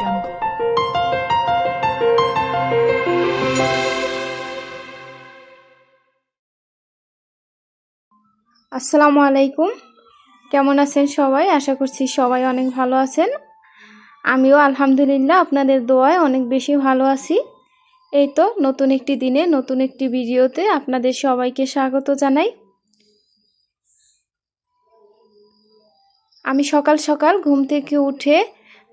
jungle. আসসালামু আলাইকুম। কেমন আছেন সবাই? আশা করছি সবাই অনেক ভালো আছেন। আমিও আলহামদুলিল্লাহ আপনাদের দোয়ায় অনেক বেশি ভালো আছি। এই তো নতুন একটি দিনে নতুন একটি ভিডিওতে আপনাদের সবাইকে স্বাগত জানাই। আমি সকাল সকাল ঘুম থেকে উঠে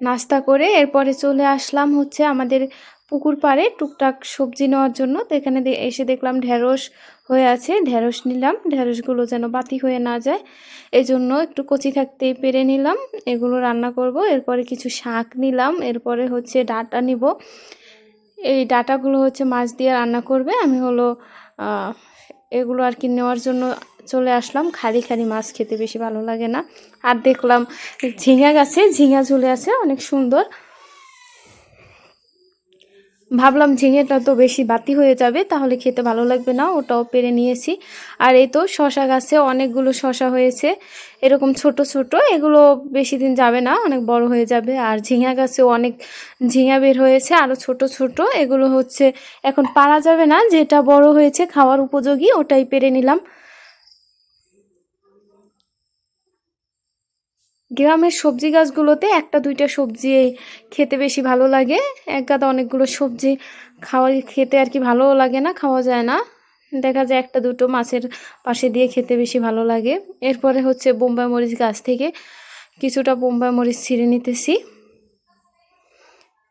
নাস্তা করে এরপরে চলে আসলাম হচ্ছে আমাদের পুকুর পাড়ে টুকটাক সবজি নেওয়ার জন্য। তো এখানে এসে দেখলাম ঢেঁড়স হয়ে আছে, ঢেঁড়স নিলাম। ঢেঁড়সগুলো যেন বাতি হয়ে না যায় এই জন্য একটু কচি থাকতেই পেরে নিলাম, এগুলো রান্না করব। এরপরে কিছু শাক নিলাম, এরপরে হচ্ছে ডাঁটা নিব। এই ডাঁটাগুলো হচ্ছে মাছ দিয়ে রান্না করবে। আমি হলো এগুলো আর কি নেওয়ার জন্য চলে আসলাম। খালি খালি মাছ খেতে বেশি ভালো লাগে না। আর দেখলাম ঝিঙা গাছে ঝিঙা ঝুলে আছে অনেক সুন্দর। ভাবলাম ঝিঙেটা তো বেশি বাতি হয়ে যাবে, তাহলে খেতে ভালো লাগবে না, ওটাও পেরে নিয়েছি। আর এই তো শশা গাছে অনেকগুলো শশা হয়েছে, এরকম ছোট ছোট। এগুলো বেশি দিন যাবে না, অনেক বড় হয়ে যাবে। আর ঝিঙা গাছেও অনেক ঝিঙা বের হয়েছে, আরও ছোট ছোট। এগুলো হচ্ছে এখন পারা যাবে না, যেটা বড় হয়েছে খাওয়ার উপযোগী ওটাই পেরে নিলাম। গ্রামের সবজি গাছগুলোতে একটা দুইটা সবজি খেতে বেশি ভালো লাগে। এক গাদা অনেকগুলো সবজি খেতে আর কি ভালো লাগে না, খাওয়া যায় না। দেখা যায় একটা দুটো মাছের পাশে দিয়ে খেতে বেশি ভালো লাগে। এরপরে হচ্ছে বোম্বাই মরিচ গাছ থেকে কিছুটা বোম্বাই মরিচ ছিঁড়ে নিতেছি।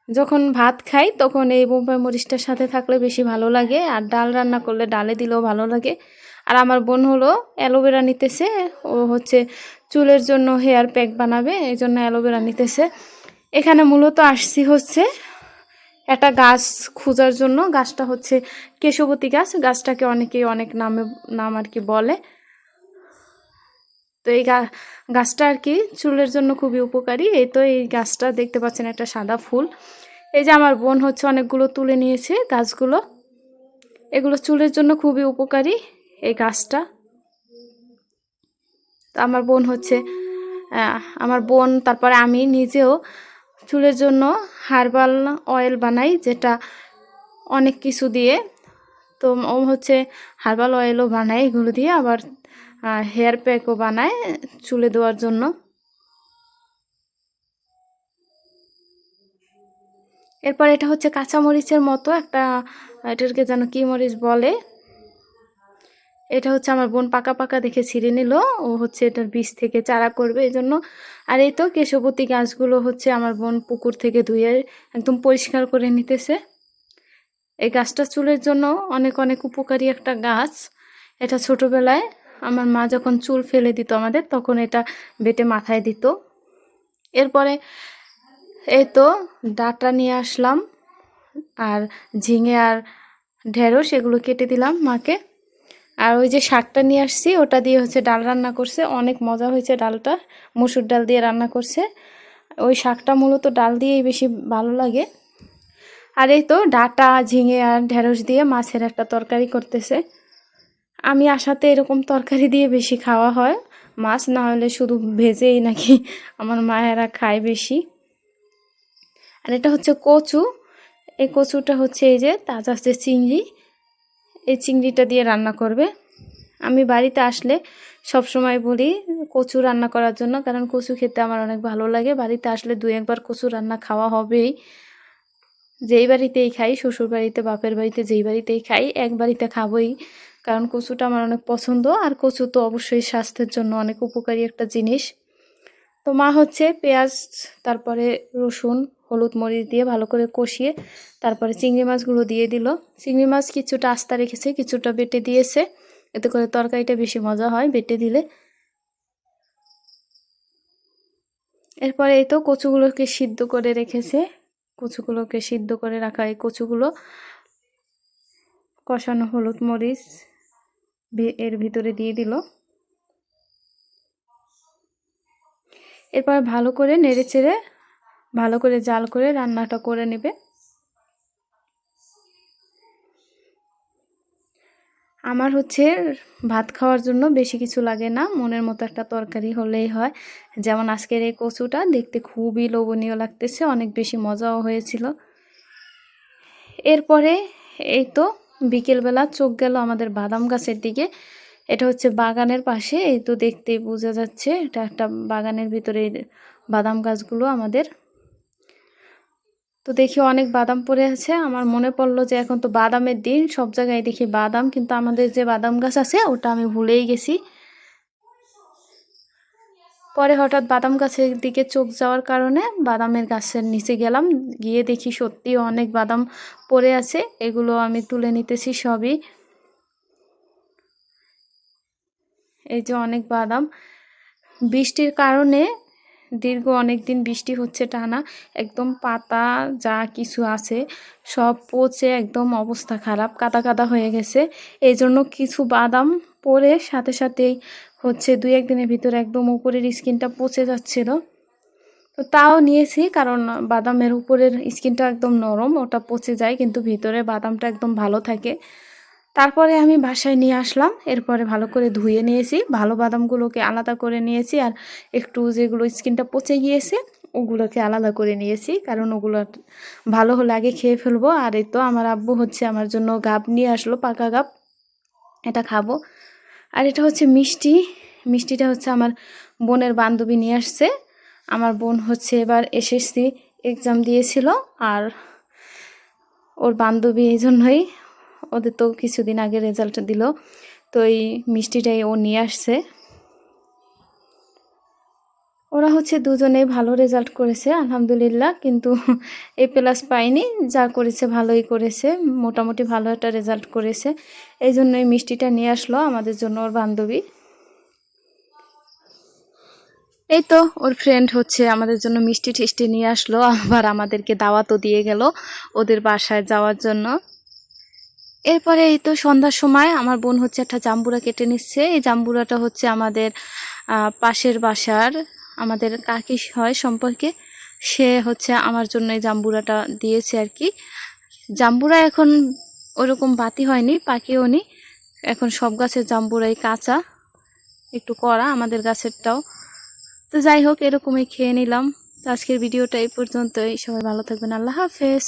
যখন ভাত খাই তখন এই বোম্বাই মরিচটার সাথে থাকলে বেশি ভালো লাগে, আর ডাল রান্না করলে ডালে দিলেও ভালো লাগে। আর আমার বোন হলো অ্যালোভেরা নিতেছে, ও হচ্ছে চুলের জন্য হেয়ার প্যাক বানাবে, এই জন্য অ্যালোভেরা নিতেছে। এখানে মূলত আসছি হচ্ছে একটা গাছ খোঁজার জন্য। গাছটা হচ্ছে কেশবতী গাছ, গাছটাকে অনেকেই অনেক নাম আর কি বলে। তো এই গাছটা আর কি চুলের জন্য খুবই উপকারী। এই তো এই গাছটা দেখতে পাচ্ছেন একটা সাদা ফুল। এই যে আমার বোন হচ্ছে অনেকগুলো তুলে নিয়েছে গাছগুলো, এগুলো চুলের জন্য খুবই উপকারী এই গাছটা। তো আমার বোন তারপরে আমি নিজেও চুলের জন্য হার্বাল অয়েল বানাই, যেটা অনেক কিছু দিয়ে। তো ও হচ্ছে হার্বাল অয়েলও বানায় এগুলো দিয়ে, আবার হেয়ার প্যাকও বানায় চুলে দেওয়ার জন্য। এরপর এটা হচ্ছে কাঁচামরিচের মতো একটা, এটাকে যেন কী মরিচ বলে। এটা হচ্ছে আমার বোন পাকা পাকা দেখে ছিঁড়ে নিল, ও হচ্ছে এটার বীজ থেকে চারা করবে এই জন্য। আর এই তো কেশবতী গাছগুলো হচ্ছে আমার বোন পুকুর থেকে ধুয়ে একদম পরিষ্কার করে নিতেছে। এই গাছটা চুলের জন্য অনেক অনেক উপকারী একটা গাছ। এটা ছোটোবেলায় আমার মা যখন চুল ফেলে দিত আমাদের, তখন এটা বেটে মাথায় দিত। এরপরে এই তো ডাঁটা নিয়ে আসলাম, আর ঝিঙে আর ঢেঁড়স এগুলো কেটে দিলাম মাকে। আর ওই যে শাকটা নিয়ে আসছি ওটা দিয়ে হচ্ছে ডাল রান্না করছে, অনেক মজা হয়েছে। ডালটা মসুর ডাল দিয়ে রান্না করছে, ওই শাকটা মূলত ডাল দিয়েই বেশি ভালো লাগে। আর এই তো ডাঁটা ঝিঙে আর ঢেঁড়স দিয়ে মাছের একটা তরকারি করতেছে। আমি আসাতে এরকম তরকারি দিয়ে বেশি খাওয়া হয়, মাছ না হলে শুধু ভেজেই নাকি আমার মায়েরা খায় বেশি। আর এটা হচ্ছে কচু, এই কচুটা হচ্ছে এই যে তাজা যে চিংড়ি, এই চিংড়িটা দিয়ে রান্না করবে। আমি বাড়িতে আসলে সব সময় বলি কচু রান্না করার জন্য, কারণ কচু খেতে আমার অনেক ভালো লাগে। বাড়িতে আসলে দুই একবার কচু রান্না খাওয়া হবেই, যেই বাড়িতেই খাই, শ্বশুর বাড়িতে বাপের বাড়িতে যেই বাড়িতেই খাই, এক বাড়িতে খাবোই, কারণ কচুটা আমার অনেক পছন্দ। আর কচু তো অবশ্যই স্বাস্থ্যের জন্য অনেক উপকারী একটা জিনিস। তো মা হচ্ছে পেঁয়াজ তারপরে রসুন হলুদ মরিচ দিয়ে ভালো করে কষিয়ে তারপরে চিংড়ি মাছগুলো দিয়ে দিল। চিংড়ি মাছ কিছুটা আস্তা রেখেছে, কিছুটা বেটে দিয়েছে, এতে করে তরকারিটা বেশি মজা হয় বেটে দিলে। এরপরে এই তো কচুগুলোকে সিদ্ধ করে রেখেছে, কচুগুলোকে সিদ্ধ করে রাখা এই কচুগুলো কষানো হলুদ মরিচ এর ভিতরে দিয়ে দিল। এরপর ভালো করে নেড়ে চেড়ে ভালো করে জাল করে রান্নাটা করে নেবে। আমার হচ্ছে ভাত খাওয়ার জন্য বেশি কিছু লাগে না, মনের মতো একটা তরকারি হলেই হয়। যেমন আজকের এই কচুটা দেখতে খুবই লোভনীয় লাগতেছে, অনেক বেশি মজাও হয়েছিল। এরপরে এই তো বিকেলবেলা চোখ গেল আমাদের বাদাম গাছের দিকে। এটা হচ্ছে বাগানের পাশে, এই তো দেখতেই বোঝা যাচ্ছে এটা একটা বাগানের ভিতরে বাদাম গাছগুলো আমাদের। তো দেখি অনেক বাদাম পড়ে আছে, আমার মনে পড়লো যে এখন তো বাদামের দিন, সব জায়গায় দেখি বাদাম, কিন্তু আমাদের যে বাদাম গাছ আছে ওটা আমি ভুলেই গেছি। পরে হঠাৎ বাদাম গাছের দিকে চোখ যাওয়ার কারণে বাদামের গাছের নিচে গেলাম, গিয়ে দেখি সত্যি অনেক বাদাম পড়ে আছে, এগুলো আমি তুলে নিতেছি সবই। এই যে অনেক বাদাম, বৃষ্টির কারণে দীর্ঘ অনেক দিন বৃষ্টি হচ্ছে টানা, একদম পাতা যা কিছু আছে সব পচে একদম অবস্থা খারাপ, কাদা কাদা হয়ে গেছে। এই জন্য কিছু বাদাম পরে সাথে সাথেই হচ্ছে 2-1 দিনের ভিতরে একদম উপরের স্কিনটা পচে যাচ্ছিল। তো তাও নিয়েছি, কারণ বাদামের উপরের স্কিনটা একদম নরম, ওটা পচে যায়, কিন্তু ভিতরে বাদামটা একদম ভালো থাকে। তারপরে আমি বাসায় নিয়ে আসলাম, এরপরে ভালো করে ধুয়ে নিয়েছি, ভালো বাদামগুলোকে আলাদা করে নিয়েছি, আর একটু যেগুলো স্কিনটা পচে গিয়েছে ওগুলোকে আলাদা করে নিয়েছি, কারণ ওগুলো ভালো হলে আগে খেয়ে ফেলবো। আর এই তো আমার আব্বু হচ্ছে আমার জন্য গাব নিয়ে আসলো, পাকা গাব, এটা খাবো। আর এটা হচ্ছে মিষ্টি, মিষ্টিটা হচ্ছে আমার বোনের বান্ধবী নিয়ে আসছে। আমার বোন হচ্ছে এবার এসএসসি এক্সাম দিয়েছিল, আর ওর বান্ধবী এই জন্যই, ওদের তো কিছুদিন আগে রেজাল্ট দিল, তো এই মিষ্টিটাই ও নিয়ে আসছে। ওরা হচ্ছে দুজনেই ভালো রেজাল্ট করেছে আলহামদুলিল্লাহ, কিন্তু A+ পায়নি, যা করেছে ভালোই করেছে, মোটামুটি ভালো একটা রেজাল্ট করেছে। এই জন্যই মিষ্টিটা নিয়ে আসলো আমাদের জন্য ওর বান্ধবী। এই তো ওর ফ্রেন্ড হচ্ছে আমাদের জন্য মিষ্টি টিষ্টি নিয়ে আসলো, আবার আমাদেরকে দাওয়াতও দিয়ে গেল ওদের বাসায় যাওয়ার জন্য। এরপরে এই তো সন্ধ্যার সময় আমার বোন হচ্ছে একটা জাম্বুরা কেটে নিচ্ছে। এই জাম্বুরাটা হচ্ছে আমাদের পাশের বাসার আমাদের কাকি হয় সম্পর্কে, সে হচ্ছে আমার জন্য এই জাম্বুরাটা দিয়েছে আর কি। জাম্বুরা এখন ওরকম বাতি হয়নি, পাকিও নি, এখন সব গাছের জাম্বুরাই কাঁচা, একটু কড়া, আমাদের গাছেরটাও। তো যাই হোক, এরকমই খেয়ে নিলাম। তো আজকের ভিডিওটা এই পর্যন্তই, সবাই ভালো থাকবেন, আল্লাহ হাফেজ।